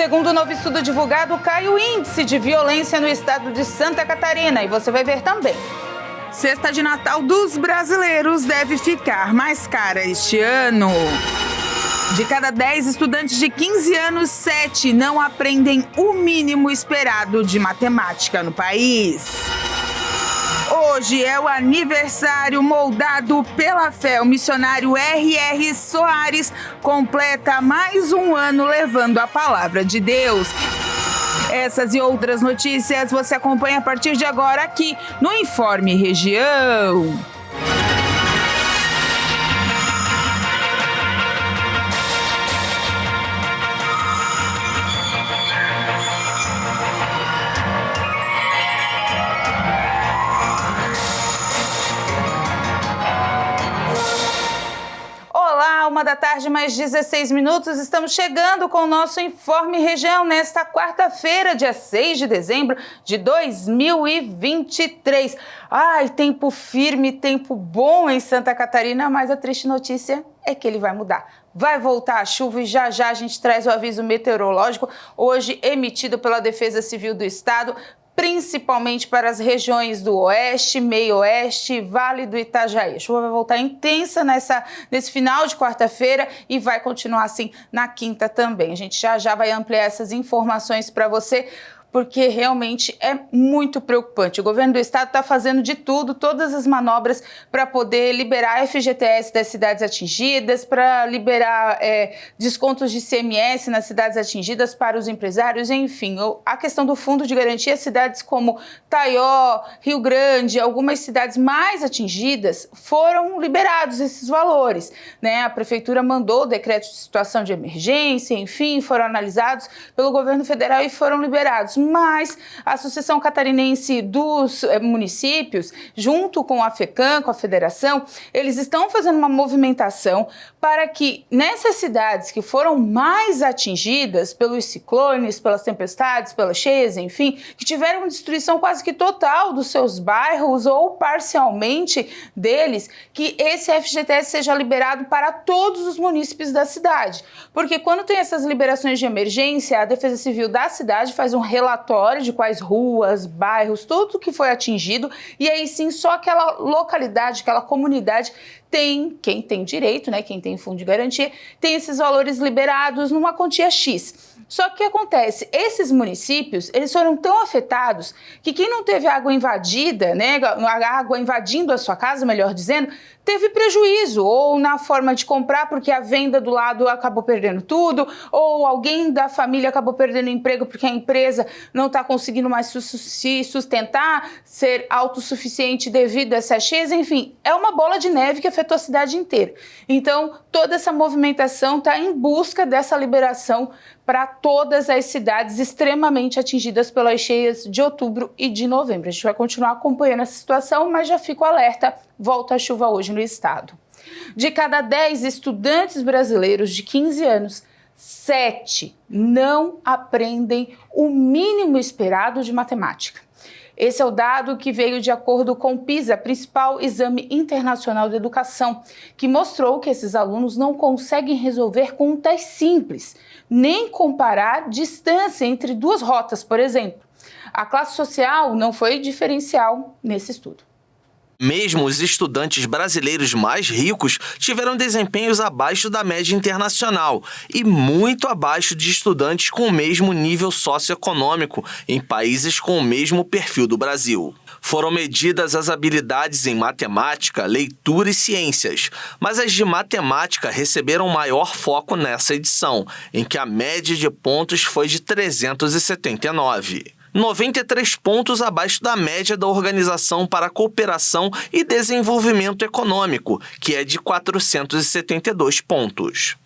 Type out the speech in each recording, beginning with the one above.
Segundo o novo estudo divulgado, cai o índice de violência no estado de Santa Catarina e você vai ver também. Cesta de Natal dos brasileiros deve ficar mais cara este ano. De cada 10 estudantes de 15 anos, 7 não aprendem o mínimo esperado de matemática no país. Hoje é o aniversário moldado pela fé. O missionário R.R. Soares completa mais um ano levando a palavra de Deus. Essas e outras notícias você acompanha a partir de agora aqui no Informe Região. Olá, 1h da tarde, mais 16 minutos. Estamos chegando com o nosso Informe Região nesta quarta-feira, dia 6 de dezembro de 2023. Ai, tempo firme, tempo bom em Santa Catarina, mas a triste notícia é que ele vai mudar. Vai voltar a chuva e já a gente traz o aviso meteorológico, hoje emitido pela Defesa Civil do Estado, principalmente para as regiões do Oeste, Meio-Oeste e Vale do Itajaí. A chuva vai voltar intensa nesse final de quarta-feira e vai continuar assim na quinta também. A gente já vai ampliar essas informações para você, porque realmente é muito preocupante. O governo do estado está fazendo de tudo, todas as manobras para poder liberar FGTS das cidades atingidas, para liberar descontos de ICMS nas cidades atingidas para os empresários, enfim. A questão do fundo de garantia, cidades como Taió, Rio Grande, algumas cidades mais atingidas, foram liberados esses valores, né? A prefeitura mandou o decreto de situação de emergência, enfim, foram analisados pelo governo federal e foram liberados. Mas a Associação Catarinense dos Municípios, junto com a FECAM, com a federação, eles estão fazendo uma movimentação para que nessas cidades que foram mais atingidas pelos ciclones, pelas tempestades, pelas cheias, enfim, que tiveram destruição quase que total dos seus bairros ou parcialmente deles, que esse FGTS seja liberado para todos os munícipes da cidade. Porque quando tem essas liberações de emergência, a Defesa Civil da cidade faz um relatório de quais ruas, bairros, tudo que foi atingido, e aí sim só aquela localidade, aquela comunidade tem, quem tem direito, né, quem tem fundo de garantia, tem esses valores liberados numa quantia X. Só que o que acontece? Esses municípios, eles foram tão afetados que quem não teve água invadida, né, a água invadindo a sua casa, melhor dizendo, teve prejuízo, ou na forma de comprar, porque a venda do lado acabou perdendo tudo, ou alguém da família acabou perdendo emprego porque a empresa não está conseguindo mais se sustentar, ser autossuficiente devido a essas cheias, enfim, é uma bola de neve que afetou a cidade inteira. Então, toda essa movimentação está em busca dessa liberação para todas as cidades extremamente atingidas pelas cheias de outubro e de novembro. A gente vai continuar acompanhando essa situação, mas já fico alerta, volta a chuva hoje no estado. De cada 10 estudantes brasileiros de 15 anos, 7 não aprendem o mínimo esperado de matemática. Esse é o dado que veio de acordo com o PISA, principal exame internacional de educação, que mostrou que esses alunos não conseguem resolver contas simples, nem comparar distância entre duas rotas, por exemplo. A classe social não foi diferencial nesse estudo. Mesmo os estudantes brasileiros mais ricos tiveram desempenhos abaixo da média internacional e muito abaixo de estudantes com o mesmo nível socioeconômico em países com o mesmo perfil do Brasil. Foram medidas as habilidades em matemática, leitura e ciências, mas as de matemática receberam maior foco nessa edição, em que a média de pontos foi de 379. 93 pontos abaixo da média da Organização para a Cooperação e Desenvolvimento Econômico, que é de 472 pontos.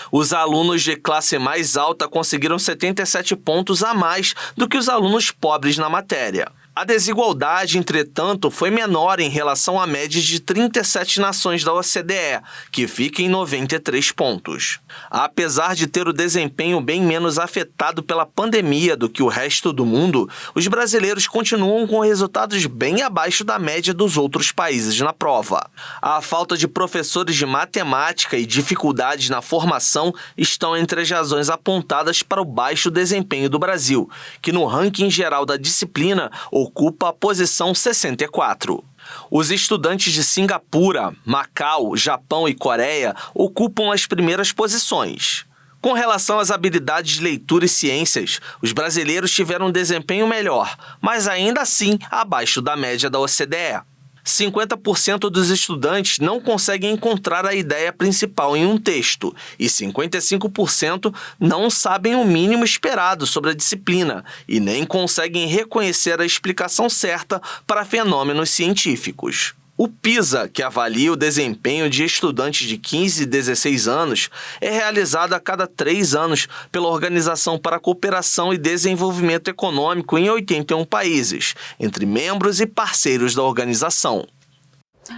Os alunos de classe mais alta conseguiram 77 pontos a mais do que os alunos pobres na matéria. A desigualdade, entretanto, foi menor em relação à média de 37 nações da OCDE, que fica em 93 pontos. Apesar de ter o desempenho bem menos afetado pela pandemia do que o resto do mundo, os brasileiros continuam com resultados bem abaixo da média dos outros países na prova. A falta de professores de matemática e dificuldades na formação estão entre as razões apontadas para o baixo desempenho do Brasil, que no ranking geral da disciplina ocupa a posição 64. Os estudantes de Singapura, Macau, Japão e Coreia ocupam as primeiras posições. Com relação às habilidades de leitura e ciências, os brasileiros tiveram um desempenho melhor, mas ainda assim abaixo da média da OCDE. 50% dos estudantes não conseguem encontrar a ideia principal em um texto e 55% não sabem o mínimo esperado sobre a disciplina e nem conseguem reconhecer a explicação certa para fenômenos científicos. O PISA, que avalia o desempenho de estudantes de 15 e 16 anos, é realizado a cada 3 anos pela Organização para a Cooperação e Desenvolvimento Econômico em 81 países, entre membros e parceiros da organização.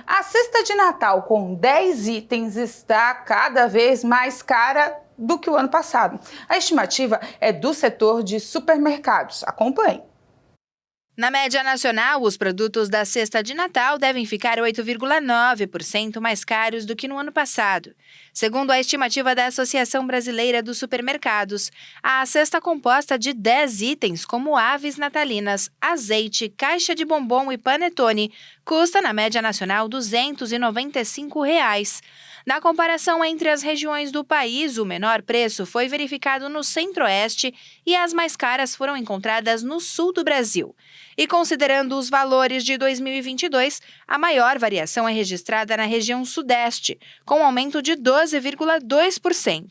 A cesta de Natal com 10 itens está cada vez mais cara do que o ano passado. A estimativa é do setor de supermercados. Acompanhe. Na média nacional, os produtos da cesta de Natal devem ficar 8,9% mais caros do que no ano passado. Segundo a estimativa da Associação Brasileira dos Supermercados, a cesta composta de 10 itens como aves natalinas, azeite, caixa de bombom e panetone custa, na média nacional, R$ 295. Na comparação entre as regiões do país, o menor preço foi verificado no Centro-Oeste e as mais caras foram encontradas no sul do Brasil. E considerando os valores de 2022, a maior variação é registrada na região Sudeste, com aumento de 12,2%.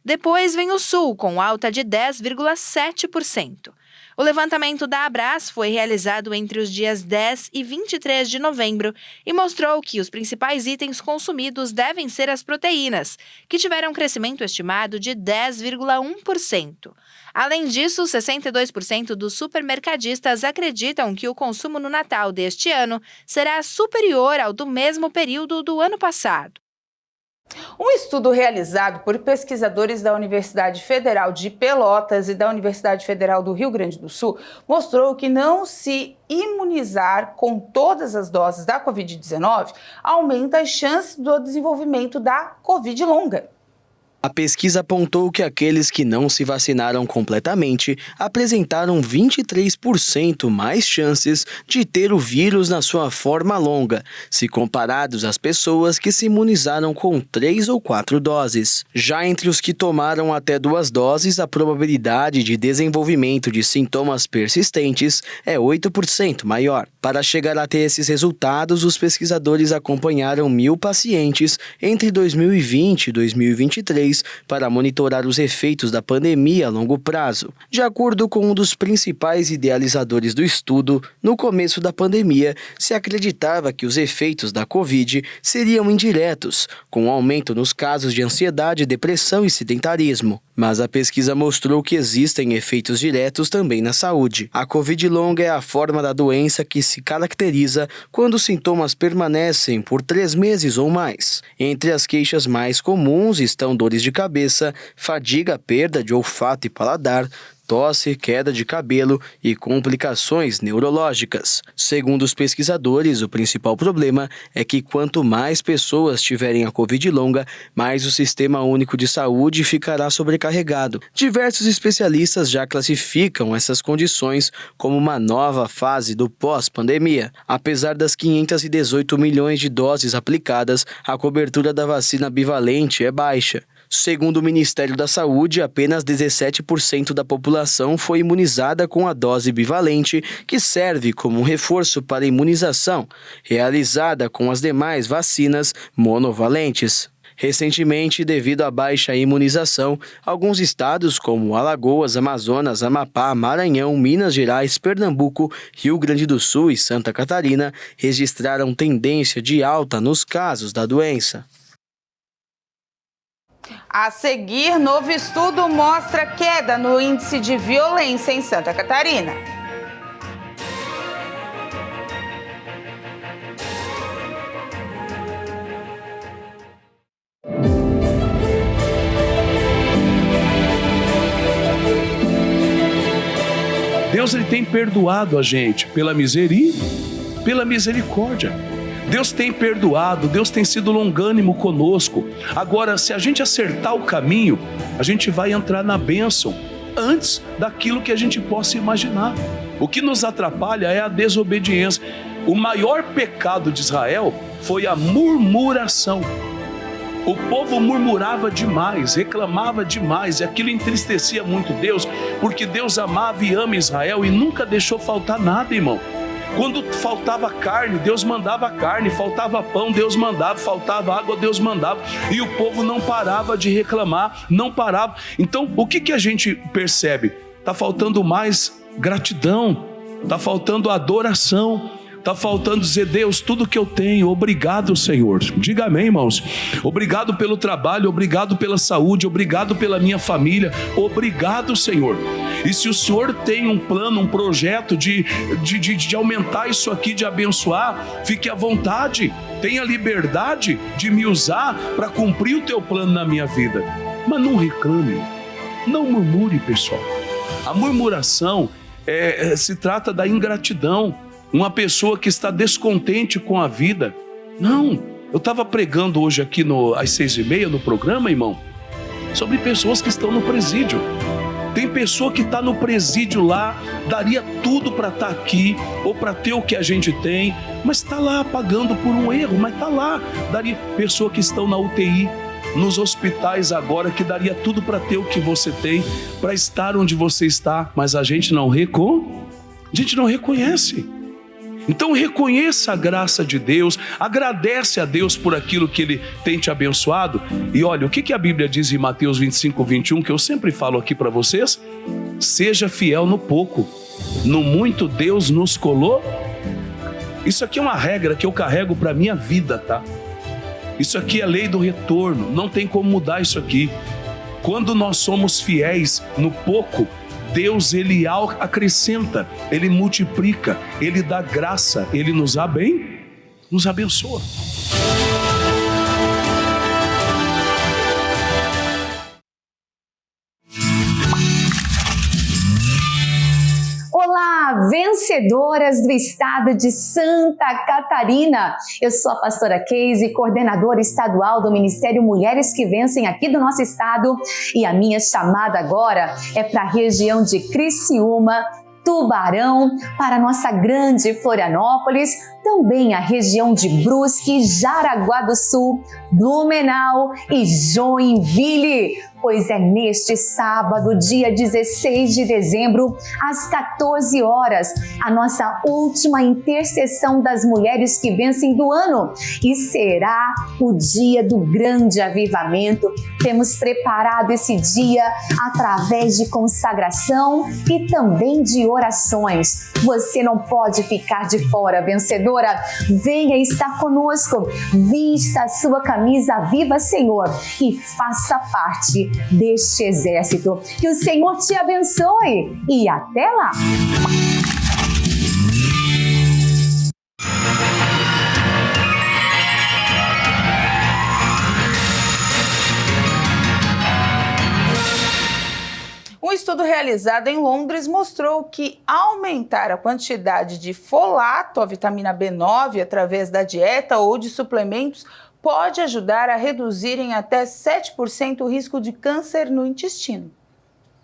Depois vem o Sul, com alta de 10,7%. O levantamento da Abras foi realizado entre os dias 10 e 23 de novembro e mostrou que os principais itens consumidos devem ser as proteínas, que tiveram um crescimento estimado de 10,1%. Além disso, 62% dos supermercadistas acreditam que o consumo no Natal deste ano será superior ao do mesmo período do ano passado. Um estudo realizado por pesquisadores da Universidade Federal de Pelotas e da Universidade Federal do Rio Grande do Sul mostrou que não se imunizar com todas as doses da Covid-19 aumenta as chances do desenvolvimento da Covid longa. A pesquisa apontou que aqueles que não se vacinaram completamente apresentaram 23% mais chances de ter o vírus na sua forma longa, se comparados às pessoas que se imunizaram com 3 ou 4 doses. Já entre os que tomaram até 2 doses, a probabilidade de desenvolvimento de sintomas persistentes é 8% maior. Para chegar até esses resultados, os pesquisadores acompanharam 1.000 pacientes entre 2020 e 2023 para monitorar os efeitos da pandemia a longo prazo. De acordo com um dos principais idealizadores do estudo, no começo da pandemia, se acreditava que os efeitos da Covid seriam indiretos, com um aumento nos casos de ansiedade, depressão e sedentarismo. Mas a pesquisa mostrou que existem efeitos diretos também na saúde. A Covid longa é a forma da doença que se caracteriza quando os sintomas permanecem por 3 meses ou mais. Entre as queixas mais comuns estão dores de cabeça, fadiga, perda de olfato e paladar, tosse, queda de cabelo e complicações neurológicas. Segundo os pesquisadores, o principal problema é que quanto mais pessoas tiverem a Covid longa, mais o Sistema Único de Saúde ficará sobrecarregado. Diversos especialistas já classificam essas condições como uma nova fase do pós-pandemia. Apesar das 518 milhões de doses aplicadas, a cobertura da vacina bivalente é baixa. Segundo o Ministério da Saúde, apenas 17% da população foi imunizada com a dose bivalente, que serve como um reforço para a imunização, realizada com as demais vacinas monovalentes. Recentemente, devido à baixa imunização, alguns estados como Alagoas, Amazonas, Amapá, Maranhão, Minas Gerais, Pernambuco, Rio Grande do Sul e Santa Catarina registraram tendência de alta nos casos da doença. A seguir, novo estudo mostra queda no índice de violência em Santa Catarina. Deus ele tem perdoado a gente pela misericórdia. Deus tem perdoado, Deus tem sido longânimo conosco. Agora, se a gente acertar o caminho, a gente vai entrar na bênção antes daquilo que a gente possa imaginar. O que nos atrapalha é a desobediência. O maior pecado de Israel foi a murmuração. O povo murmurava demais, reclamava demais, e aquilo entristecia muito Deus, porque Deus amava e ama Israel e nunca deixou faltar nada, irmão. Quando faltava carne, Deus mandava carne, faltava pão, Deus mandava, faltava água, Deus mandava, e o povo não parava de reclamar, não parava. Então, o que a gente percebe? Está faltando mais gratidão, está faltando adoração, está faltando dizer: Deus, tudo que eu tenho, obrigado, Senhor. Diga amém, irmãos. Obrigado pelo trabalho, obrigado pela saúde, obrigado pela minha família, obrigado, Senhor. E se o Senhor tem um plano, um projeto de aumentar isso aqui, de abençoar, fique à vontade, tenha liberdade de me usar para cumprir o teu plano na minha vida. Mas não reclame, não murmure, pessoal. A murmuração se trata da ingratidão. Uma pessoa que está descontente com a vida. Não, eu estava pregando hoje aqui às 6h30 no programa, irmão, sobre pessoas que estão no presídio. Tem pessoa que está no presídio lá, daria tudo para estar aqui, ou para ter o que a gente tem, mas está lá pagando por um erro, mas está lá. Daria pessoa que estão na UTI, nos hospitais agora, que daria tudo para ter o que você tem, para estar onde você está, mas a gente não reconhece. Então reconheça a graça de Deus, agradece a Deus por aquilo que Ele tem te abençoado. E olha, o que a Bíblia diz em Mateus 25:21, que eu sempre falo aqui para vocês? Seja fiel no pouco, no muito Deus nos colou. Isso aqui é uma regra que eu carrego para a minha vida, tá? Isso aqui é lei do retorno, não tem como mudar isso aqui. Quando nós somos fiéis no pouco, Deus, Ele acrescenta, Ele multiplica, Ele dá graça, Ele nos abençoa. Olá, vencedoras do estado de Santa Catarina. Eu sou a pastora Keise, coordenadora estadual do Ministério Mulheres que Vencem aqui do nosso estado, e a minha chamada agora é para a região de Criciúma, Tubarão, para a nossa grande Florianópolis, também a região de Brusque, Jaraguá do Sul, Blumenau e Joinville. Pois é neste sábado, dia 16 de dezembro, às 14 horas, a nossa última intercessão das mulheres que vencem do ano. E será o dia do grande avivamento. Temos preparado esse dia através de consagração e também de orações. Você não pode ficar de fora, vencedora. Venha estar conosco. Vista a sua camisa Viva Senhor e faça parte deste exército. Que o Senhor te abençoe e até lá! Um estudo realizado em Londres mostrou que aumentar a quantidade de folato, a vitamina B9, através da dieta ou de suplementos, pode ajudar a reduzir em até 7% o risco de câncer no intestino.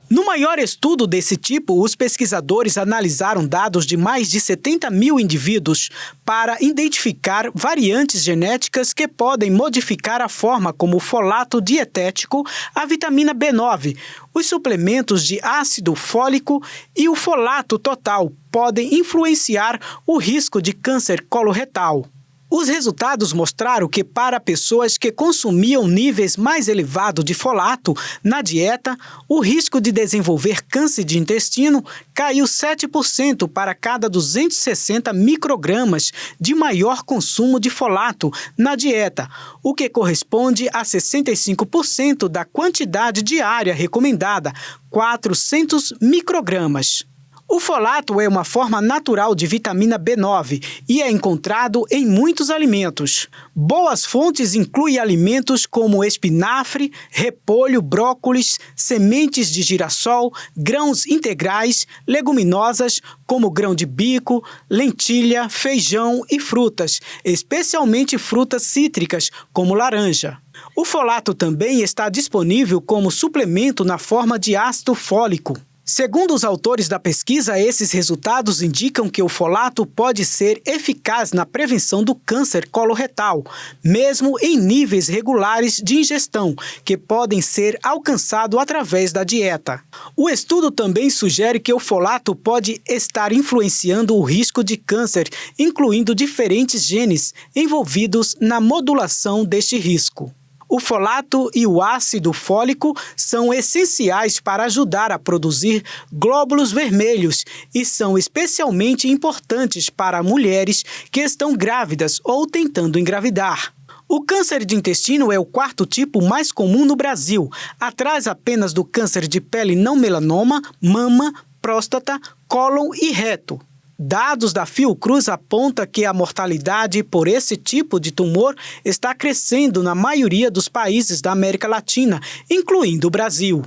No maior estudo desse tipo, os pesquisadores analisaram dados de mais de 70 mil indivíduos para identificar variantes genéticas que podem modificar a forma como o folato dietético, a vitamina B9, os suplementos de ácido fólico e o folato total podem influenciar o risco de câncer coloretal. Os resultados mostraram que para pessoas que consumiam níveis mais elevados de folato na dieta, o risco de desenvolver câncer de intestino caiu 7% para cada 260 microgramas de maior consumo de folato na dieta, o que corresponde a 65% da quantidade diária recomendada, 400 microgramas. O folato é uma forma natural de vitamina B9 e é encontrado em muitos alimentos. Boas fontes incluem alimentos como espinafre, repolho, brócolis, sementes de girassol, grãos integrais, leguminosas como grão de bico, lentilha, feijão e frutas, especialmente frutas cítricas como laranja. O folato também está disponível como suplemento na forma de ácido fólico. Segundo os autores da pesquisa, esses resultados indicam que o folato pode ser eficaz na prevenção do câncer coloretal, mesmo em níveis regulares de ingestão, que podem ser alcançados através da dieta. O estudo também sugere que o folato pode estar influenciando o risco de câncer, incluindo diferentes genes envolvidos na modulação deste risco. O folato e o ácido fólico são essenciais para ajudar a produzir glóbulos vermelhos e são especialmente importantes para mulheres que estão grávidas ou tentando engravidar. O câncer de intestino é o quarto tipo mais comum no Brasil, atrás apenas do câncer de pele não melanoma, mama, próstata, cólon e reto. Dados da Fiocruz apontam que a mortalidade por esse tipo de tumor está crescendo na maioria dos países da América Latina, incluindo o Brasil.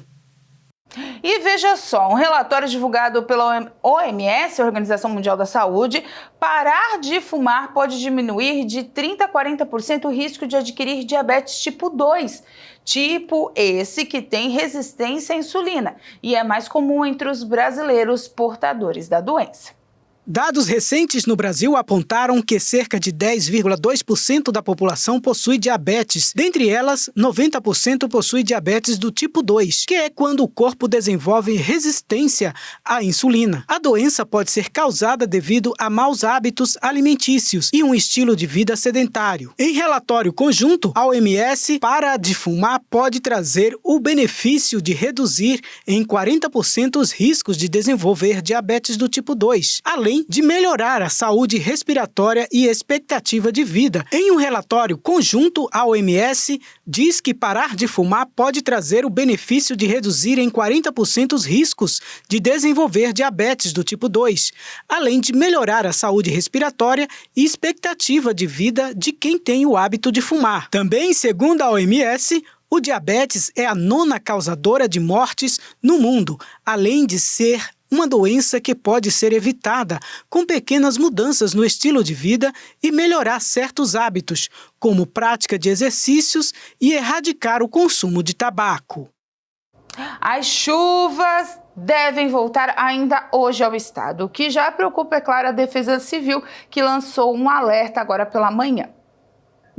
E veja só, um relatório divulgado pela OMS, Organização Mundial da Saúde, parar de fumar pode diminuir de 30% a 40% o risco de adquirir diabetes tipo 2, tipo esse que tem resistência à insulina e é mais comum entre os brasileiros portadores da doença. Dados recentes no Brasil apontaram que cerca de 10,2% da população possui diabetes. Dentre elas, 90% possui diabetes do tipo 2, que é quando o corpo desenvolve resistência à insulina. A doença pode ser causada devido a maus hábitos alimentícios e um estilo de vida sedentário. Em relatório conjunto, a OMS, parar de fumar pode trazer o benefício de reduzir em 40% os riscos de desenvolver diabetes do tipo 2, além de melhorar a saúde respiratória e expectativa de vida. Em um relatório conjunto, a OMS diz que parar de fumar pode trazer o benefício de reduzir em 40% os riscos de desenvolver diabetes do tipo 2, além de melhorar a saúde respiratória e expectativa de vida de quem tem o hábito de fumar. Também, segundo a OMS, o diabetes é a 9ª causadora de mortes no mundo, além de ser uma doença que pode ser evitada com pequenas mudanças no estilo de vida e melhorar certos hábitos, como prática de exercícios e erradicar o consumo de tabaco. As chuvas devem voltar ainda hoje ao estado, o que já preocupa, é claro, a Defesa Civil, que lançou um alerta agora pela manhã.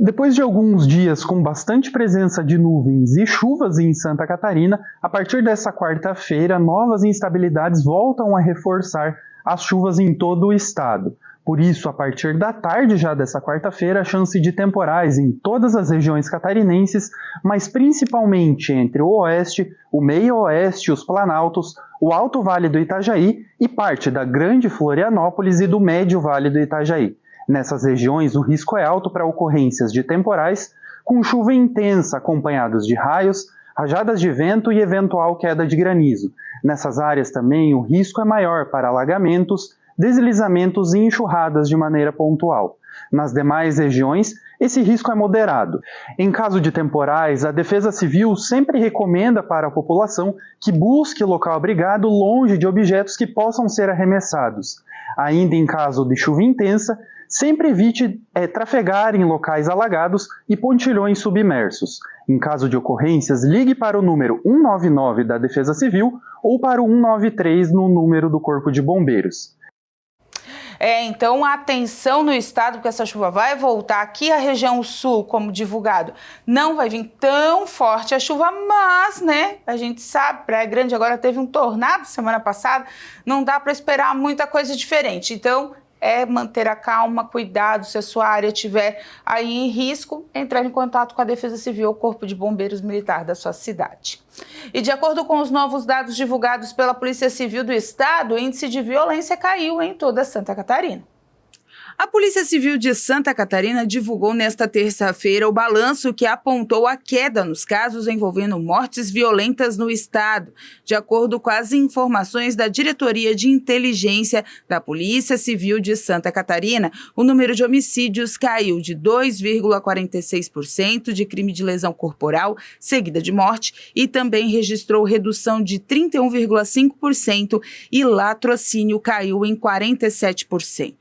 Depois de alguns dias com bastante presença de nuvens e chuvas em Santa Catarina, a partir dessa quarta-feira, novas instabilidades voltam a reforçar as chuvas em todo o estado. Por isso, a partir da tarde já dessa quarta-feira, a chance de temporais em todas as regiões catarinenses, mas principalmente entre o oeste, o meio-oeste, os Planaltos, o Alto Vale do Itajaí e parte da Grande Florianópolis e do Médio Vale do Itajaí. Nessas regiões, o risco é alto para ocorrências de temporais, com chuva intensa acompanhados de raios, rajadas de vento e eventual queda de granizo. Nessas áreas também o risco é maior para alagamentos, deslizamentos e enxurradas de maneira pontual. Nas demais regiões, esse risco é moderado. Em caso de temporais, a Defesa Civil sempre recomenda para a população que busque local abrigado longe de objetos que possam ser arremessados. Ainda em caso de chuva intensa, sempre evite trafegar em locais alagados e pontilhões submersos. Em caso de ocorrências, ligue para o número 199 da Defesa Civil ou para o 193 no número do Corpo de Bombeiros. Então atenção no estado, porque essa chuva vai voltar. Aqui a região sul, como divulgado, não vai vir tão forte a chuva, mas, a gente sabe, Praia Grande agora teve um tornado semana passada, não dá para esperar muita coisa diferente. Então, é manter a calma, cuidado, se a sua área estiver aí em risco, entrar em contato com a Defesa Civil ou Corpo de Bombeiros Militar da sua cidade. E de acordo com os novos dados divulgados pela Polícia Civil do Estado, o índice de violência caiu em toda Santa Catarina. A Polícia Civil de Santa Catarina divulgou nesta terça-feira o balanço que apontou a queda nos casos envolvendo mortes violentas no estado. De acordo com as informações da Diretoria de Inteligência da Polícia Civil de Santa Catarina, o número de homicídios caiu de 2,46% de crime de lesão corporal seguida de morte e também registrou redução de 31,5% e latrocínio caiu em 47%.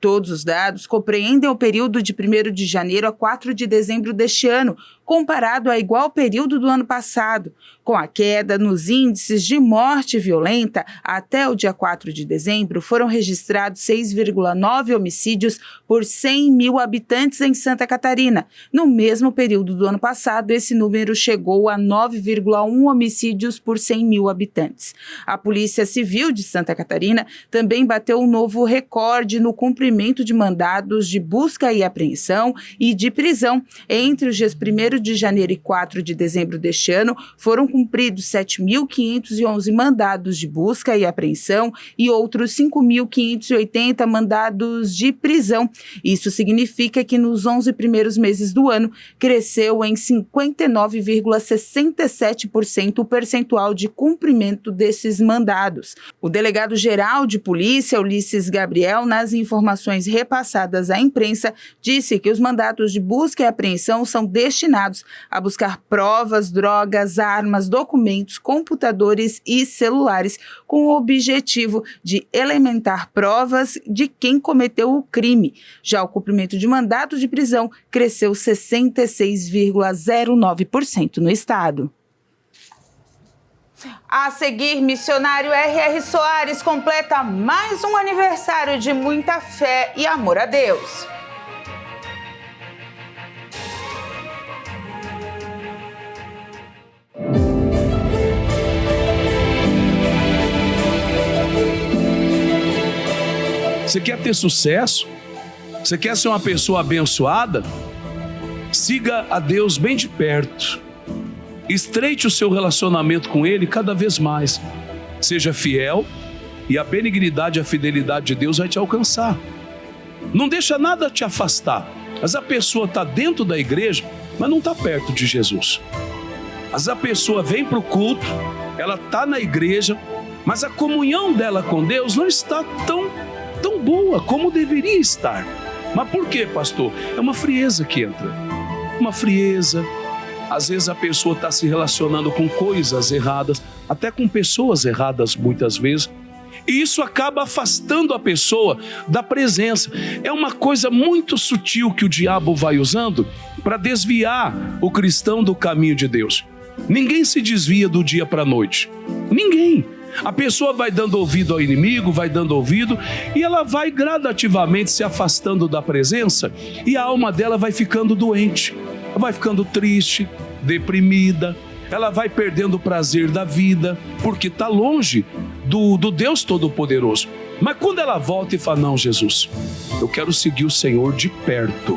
Todos os dados compreendem o período de 1º de janeiro a 4 de dezembro deste ano, comparado a igual período do ano passado. Com a queda nos índices de morte violenta, até o dia 4 de dezembro foram registrados 6,9 homicídios por 100 mil habitantes em Santa Catarina. No mesmo período do ano passado, esse número chegou a 9,1 homicídios por 100 mil habitantes. A Polícia Civil de Santa Catarina também bateu um novo recorde no cumprimento de mandados de busca e apreensão e de prisão. Entre os dias 1º de janeiro e 4 de dezembro deste ano, foram cumpridos 7.511 mandados de busca e apreensão e outros 5.580 mandados de prisão. Isso significa que nos 11 primeiros meses do ano, cresceu em 59,67% o percentual de cumprimento desses mandados. O delegado-geral de polícia, Ulisses Gabriel, nas informações repassadas à imprensa, disse que os mandados de busca e apreensão são destinados a buscar provas, drogas, armas, documentos, computadores e celulares, com o objetivo de elementar provas de quem cometeu o crime. Já o cumprimento de mandado de prisão cresceu 66,09% no estado. A seguir, missionário R.R. Soares completa mais um aniversário de muita fé e amor a Deus. Você quer ter sucesso? Você quer ser uma pessoa abençoada? Siga a Deus bem de perto. Estreite o seu relacionamento com Ele cada vez mais. Seja fiel e a benignidade e a fidelidade de Deus vai te alcançar. Não deixa nada te afastar. Mas a pessoa está dentro da igreja, mas não está perto de Jesus. Mas a pessoa vem para o culto, ela está na igreja, mas a comunhão dela com Deus não está tão boa como deveria estar. Mas por quê, pastor? É uma frieza que entra. Uma frieza. Às vezes a pessoa está se relacionando com coisas erradas, até com pessoas erradas muitas vezes. E isso acaba afastando a pessoa da presença. É uma coisa muito sutil que o diabo vai usando para desviar o cristão do caminho de Deus. Ninguém se desvia do dia para a noite. Ninguém. A pessoa vai dando ouvido ao inimigo, vai dando ouvido, e ela vai gradativamente se afastando da presença, e a alma dela vai ficando doente, vai ficando triste, deprimida, ela vai perdendo o prazer da vida, porque está longe do Deus Todo-Poderoso. Mas quando ela volta e fala, não, Jesus, eu quero seguir o Senhor de perto.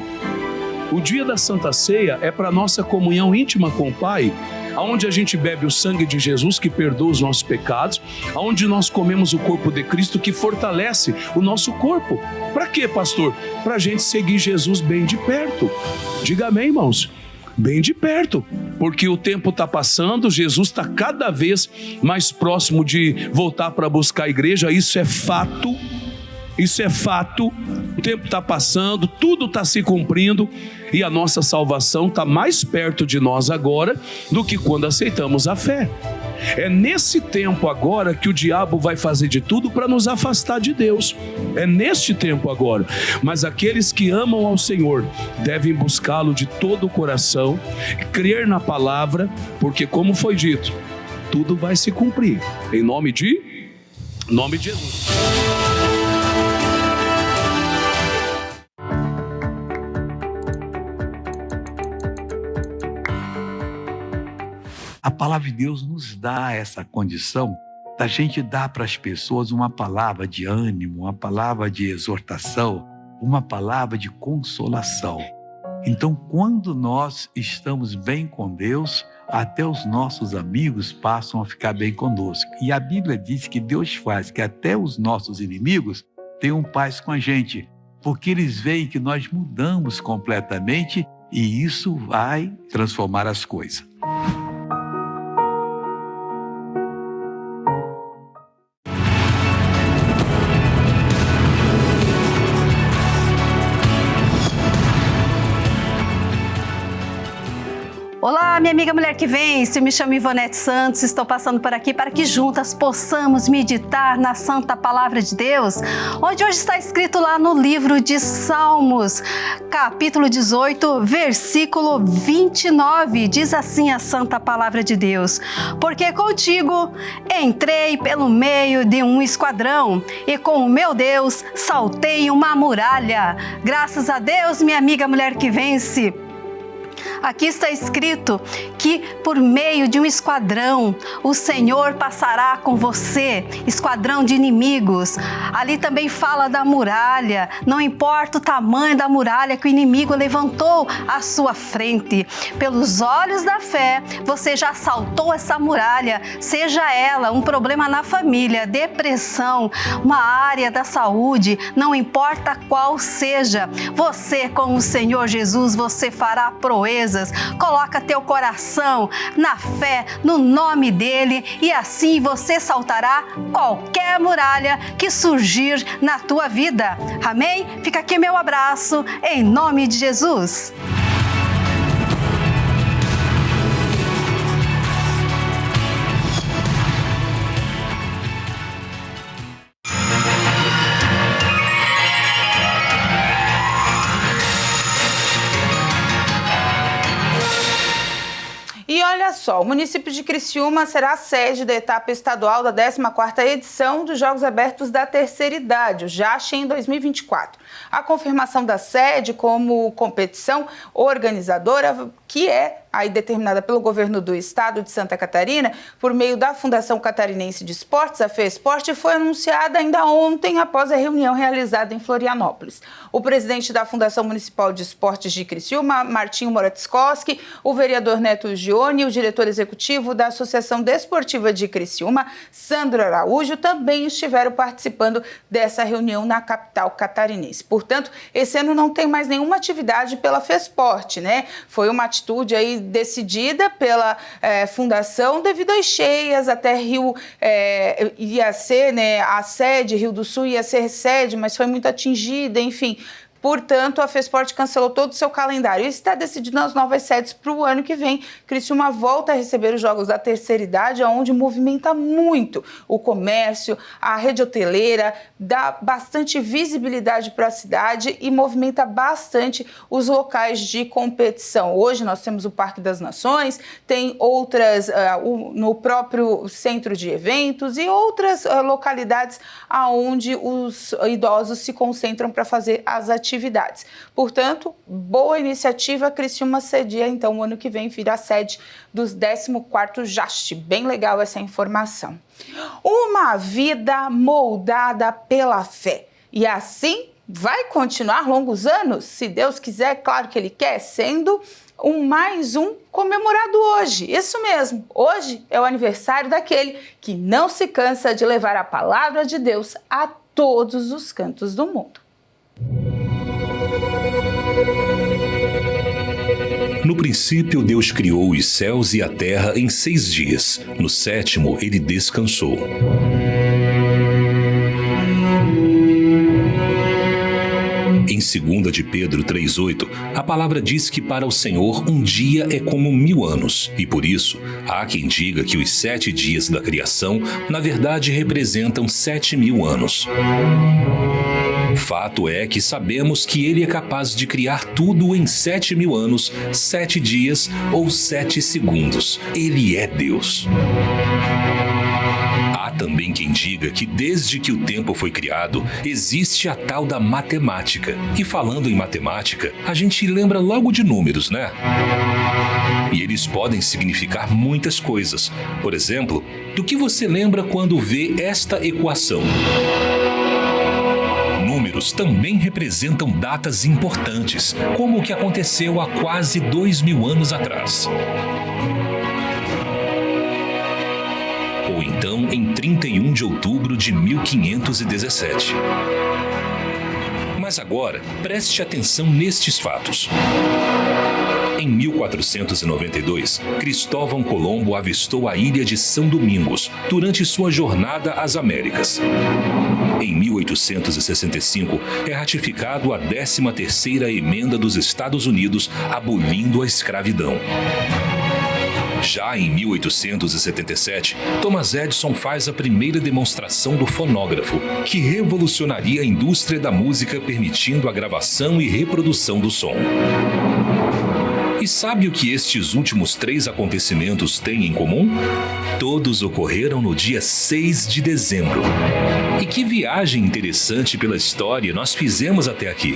O dia da Santa Ceia é para a nossa comunhão íntima com o Pai, onde a gente bebe o sangue de Jesus que perdoa os nossos pecados, onde nós comemos o corpo de Cristo que fortalece o nosso corpo. Para quê, pastor? Para a gente seguir Jesus bem de perto. Diga amém, irmãos. Bem de perto, porque o tempo está passando, Jesus está cada vez mais próximo de voltar para buscar a igreja, isso é fato. Isso é fato, o tempo está passando, tudo está se cumprindo e a nossa salvação está mais perto de nós agora do que quando aceitamos a fé. É nesse tempo agora que o diabo vai fazer de tudo para nos afastar de Deus. É neste tempo agora. Mas aqueles que amam ao Senhor devem buscá-lo de todo o coração, crer na palavra, porque como foi dito, tudo vai se cumprir. Em nome de Jesus. A palavra de Deus nos dá essa condição da gente dar para as pessoas uma palavra de ânimo, uma palavra de exortação, uma palavra de consolação. Então, quando nós estamos bem com Deus, até os nossos amigos passam a ficar bem conosco. E a Bíblia diz que Deus faz que até os nossos inimigos tenham paz com a gente. porque eles veem que nós mudamos completamente e isso vai transformar as coisas. Olá, minha amiga Mulher que Vence, me chamo Ivonete Santos, estou passando por aqui para que juntas possamos meditar na Santa Palavra de Deus, onde hoje está escrito lá no livro de Salmos, capítulo 18, versículo 29, diz assim a Santa Palavra de Deus: porque contigo entrei pelo meio de um esquadrão e com o meu Deus saltei uma muralha. Graças a Deus, minha amiga Mulher que Vence. Aqui está escrito que por meio de um esquadrão o Senhor passará com você, esquadrão de inimigos. Ali também fala da muralha, não importa o tamanho da muralha que o inimigo levantou à sua frente. Pelos olhos da fé, você já saltou essa muralha, seja ela um problema na família, depressão, uma área da saúde, não importa qual seja. Você com o Senhor Jesus, você fará proezas. Coloca teu coração na fé, no nome dele, e assim você saltará qualquer muralha que surgir na tua vida. Amém? Fica aqui meu abraço, em nome de Jesus. E olha só, o município de Criciúma será a sede da etapa estadual da 14ª edição dos Jogos Abertos da Terceira Idade, o JAST, em 2024. A confirmação da sede como competição organizadora, que é aí determinada pelo governo do estado de Santa Catarina, por meio da Fundação Catarinense de Esportes, a FEEsporte, foi anunciada ainda ontem após a reunião realizada em Florianópolis. O presidente da Fundação Municipal de Esportes de Criciúma, Martinho Moratzkowski, o vereador Neto Gione e o diretor executivo da Associação Desportiva de Criciúma, Sandro Araújo, também estiveram participando dessa reunião na capital catarinense. Portanto, esse ano não tem mais nenhuma atividade pela FEEsporte, né? Foi uma atitude aí decidida pela fundação devido às cheias. Até Rio ia ser, né, a sede, Rio do Sul ia ser sede, mas foi muito atingida, enfim. Portanto, a FEEsporte cancelou todo o seu calendário e está decidindo as novas sedes para o ano que vem. Criciúma volta a receber os Jogos da Terceira Idade, onde movimenta muito o comércio, a rede hoteleira, dá bastante visibilidade para a cidade e movimenta bastante os locais de competição. Hoje nós temos o Parque das Nações, tem outras no próprio centro de eventos e outras localidades onde os idosos se concentram para fazer as atividades. Portanto, boa iniciativa. Criciúma cedia, então, o ano que vem virá sede dos 14º JAST. Bem legal essa informação. Uma vida moldada pela fé. E assim vai continuar longos anos, se Deus quiser, claro que Ele quer, sendo mais um comemorado hoje. Isso mesmo, hoje é o aniversário daquele que não se cansa de levar a palavra de Deus a todos os cantos do mundo. No princípio, Deus criou os céus e a terra em 6 dias. No 7º, ele descansou. Em 2 de Pedro 3,8, a palavra diz que para o Senhor um dia é como 1000 anos, e por isso há quem diga que os 7 dias da criação, na verdade, representam 7.000 anos. Fato é que sabemos que ele é capaz de criar tudo em 7.000 anos, 7 dias ou 7 segundos. Ele é Deus. Há também quem diga que desde que o tempo foi criado, existe a tal da matemática. E falando em matemática, a gente lembra logo de números, né? E eles podem significar muitas coisas. Por exemplo, do que você lembra quando vê esta equação? Números também representam datas importantes, como o que aconteceu há quase 2.000 anos atrás. Ou então em 31 de outubro de 1517. Mas agora, preste atenção nestes fatos. Em 1492, Cristóvão Colombo avistou a ilha de São Domingos durante sua jornada às Américas. Em 1865, é ratificado a 13ª Emenda dos Estados Unidos, abolindo a escravidão. Já em 1877, Thomas Edison faz a primeira demonstração do fonógrafo, que revolucionaria a indústria da música, permitindo a gravação e reprodução do som. E sabe o que estes últimos 3 acontecimentos têm em comum? Todos ocorreram no dia 6 de dezembro. E que viagem interessante pela história nós fizemos até aqui.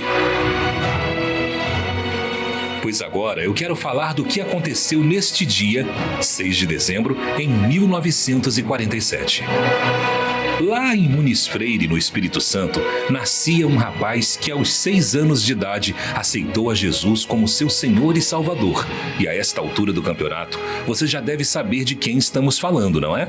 Pois agora eu quero falar do que aconteceu neste dia, 6 de dezembro, em 1947. Lá em Muniz Freire, no Espírito Santo, nascia um rapaz que aos 6 anos de idade aceitou a Jesus como seu Senhor e Salvador. E a esta altura do campeonato, você já deve saber de quem estamos falando, não é?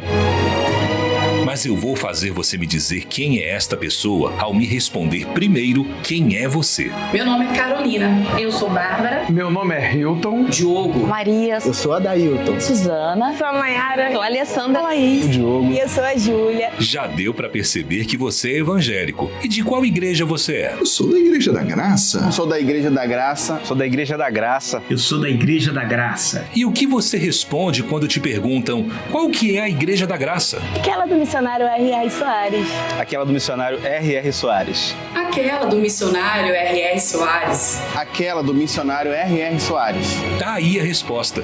Mas eu vou fazer você me dizer quem é esta pessoa ao me responder primeiro quem é você. Meu nome é Carolina. Eu sou Bárbara. Meu nome é Hilton. Diogo. Maria. Eu sou Adailton. Suzana. Sou a Mayara. Sou a Alessandra. Laís. O Diogo. E eu sou a Júlia. Já deu para perceber que você é evangélico. E de qual igreja você é? Eu sou da Igreja da Graça. Eu sou da Igreja da Graça. Sou da Igreja da Graça. Eu sou da Igreja da Graça. E o que você responde quando te perguntam qual que é a Igreja da Graça? Aquela do missionário R.R. Soares. Aquela do missionário R.R. Soares. Aquela do missionário R.R. Soares. Aquela do missionário R.R. Soares. Tá aí a resposta.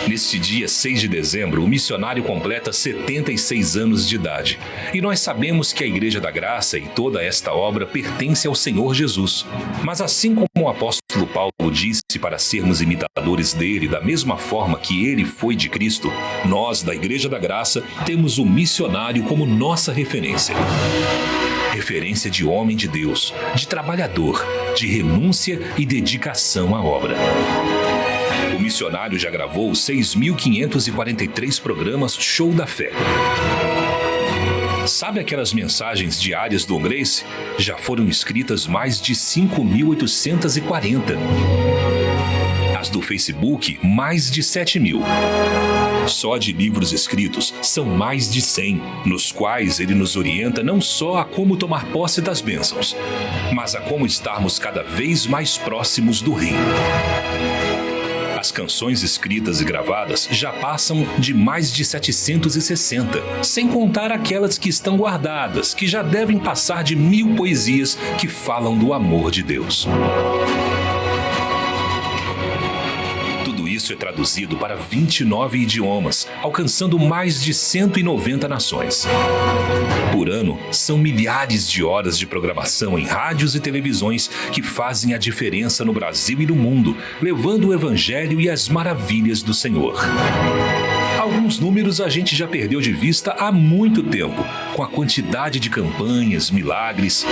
Neste dia 6 de dezembro, o missionário completa 76 anos de idade. E nós sabemos que a Igreja da Graça e toda esta obra pertence ao Senhor Jesus. Mas assim como o apóstolo Paulo disse para sermos imitadores dele, da mesma forma que ele foi de Cristo, nós, da Igreja da Graça, temos o missionário como nossa referência. Referência de homem de Deus, de trabalhador, de renúncia e dedicação à obra. O missionário já gravou 6.543 programas Show da Fé. Sabe aquelas mensagens diárias do Grace? Já foram escritas mais de 5.840. As do Facebook, mais de 7.000. Só de livros escritos são mais de 100, nos quais ele nos orienta não só a como tomar posse das bênçãos, mas a como estarmos cada vez mais próximos do reino. As canções escritas e gravadas já passam de mais de 760, sem contar aquelas que estão guardadas, que já devem passar de 1.000 poesias que falam do amor de Deus. Isso é traduzido para 29 idiomas, alcançando mais de 190 nações. Por ano, são milhares de horas de programação em rádios e televisões que fazem a diferença no Brasil e no mundo, levando o Evangelho e as maravilhas do Senhor. Alguns números a gente já perdeu de vista há muito tempo, com a quantidade de campanhas, milagres.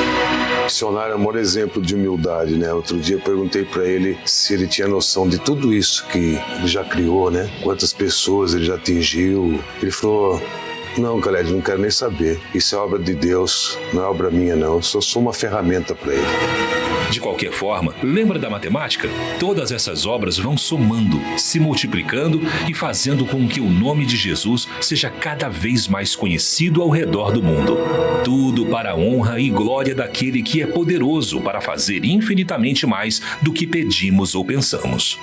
O missionário é o maior exemplo de humildade, né? Outro dia eu perguntei para ele se ele tinha noção de tudo isso que ele já criou, né? Quantas pessoas ele já atingiu. Ele falou: não, Caled, não quero nem saber. Isso é obra de Deus, não é obra minha, não. Eu só sou uma ferramenta para ele. De qualquer forma, lembra da matemática? Todas essas obras vão somando, se multiplicando e fazendo com que o nome de Jesus seja cada vez mais conhecido ao redor do mundo. Tudo para a honra e glória daquele que é poderoso para fazer infinitamente mais do que pedimos ou pensamos.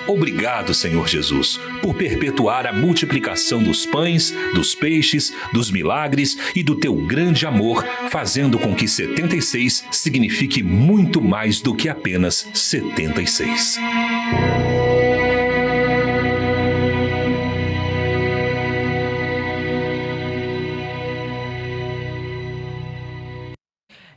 Obrigado, Senhor Jesus, por perpetuar a multiplicação dos pães, dos peixes, dos milagres e do teu grande amor, fazendo com que 76 signifique muito mais do que apenas 76.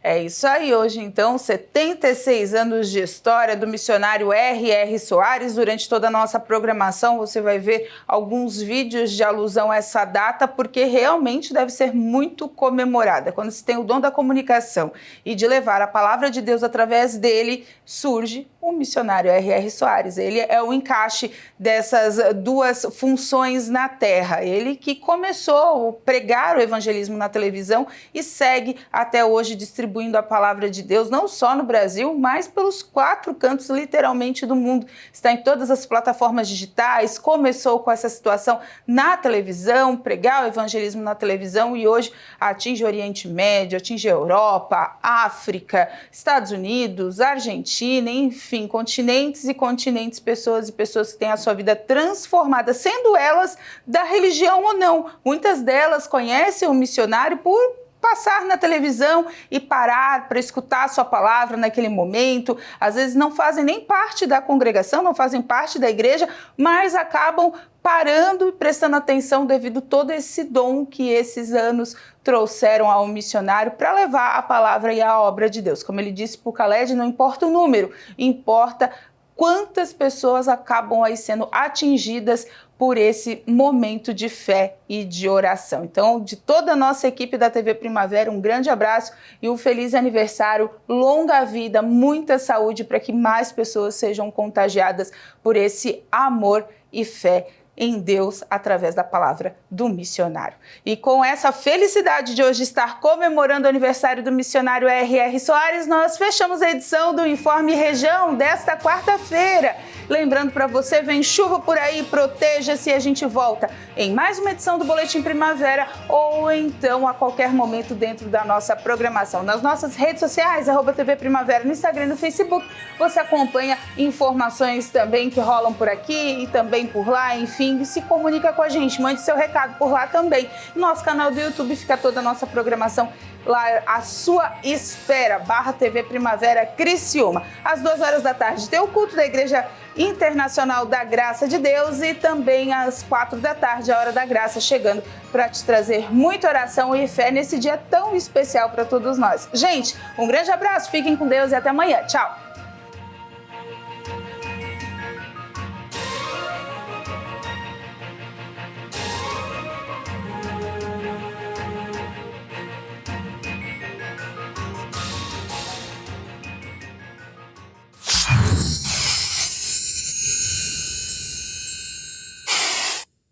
É isso aí, hoje então, 76 anos de história do missionário R.R. Soares. Durante toda a nossa programação você vai ver alguns vídeos de alusão a essa data, porque realmente deve ser muito comemorada. Quando se tem o dom da comunicação e de levar a palavra de Deus através dele, surge o missionário R.R. Soares. Ele é o encaixe dessas duas funções na Terra. Ele que começou a pregar o evangelismo na televisão e segue até hoje distribuindo a palavra de Deus, não só no Brasil, mas pelos 4 cantos, literalmente, do mundo. Está em todas as plataformas digitais, começou com essa situação na televisão, pregar o evangelismo na televisão, e hoje atinge o Oriente Médio, atinge a Europa, África, Estados Unidos, Argentina, enfim, continentes e continentes, pessoas e pessoas que têm a sua vida transformada, sendo elas da religião ou não. Muitas delas conhecem o missionário por passar na televisão e parar para escutar a sua palavra naquele momento. Às vezes não fazem nem parte da congregação, não fazem parte da igreja, mas acabam parando e prestando atenção devido a todo esse dom que esses anos trouxeram ao missionário para levar a palavra e a obra de Deus. Como ele disse para o Khaled, não importa o número, importa quantas pessoas acabam aí sendo atingidas por esse momento de fé e de oração. Então, de toda a nossa equipe da TV Primavera, um grande abraço e um feliz aniversário, longa vida, muita saúde para que mais pessoas sejam contagiadas por esse amor e fé em Deus através da palavra do missionário. E com essa felicidade de hoje estar comemorando o aniversário do missionário R.R. Soares, nós fechamos a edição do Informe Região desta quarta-feira. Lembrando para você, vem chuva por aí, proteja-se, e a gente volta em mais uma edição do Boletim Primavera ou então a qualquer momento dentro da nossa programação. Nas nossas redes sociais, @TV Primavera, no Instagram e no Facebook, você acompanha informações também que rolam por aqui e também por lá, enfim, se comunica com a gente, mande seu recado por lá também. Nosso canal do YouTube fica toda a nossa programação lá à sua espera, /TV Primavera Criciúma. Às 2 da tarde tem o culto da Igreja Internacional da Graça de Deus e também às 4 da tarde, a Hora da Graça, chegando para te trazer muita oração e fé nesse dia tão especial para todos nós. Gente, um grande abraço, fiquem com Deus e até amanhã. Tchau!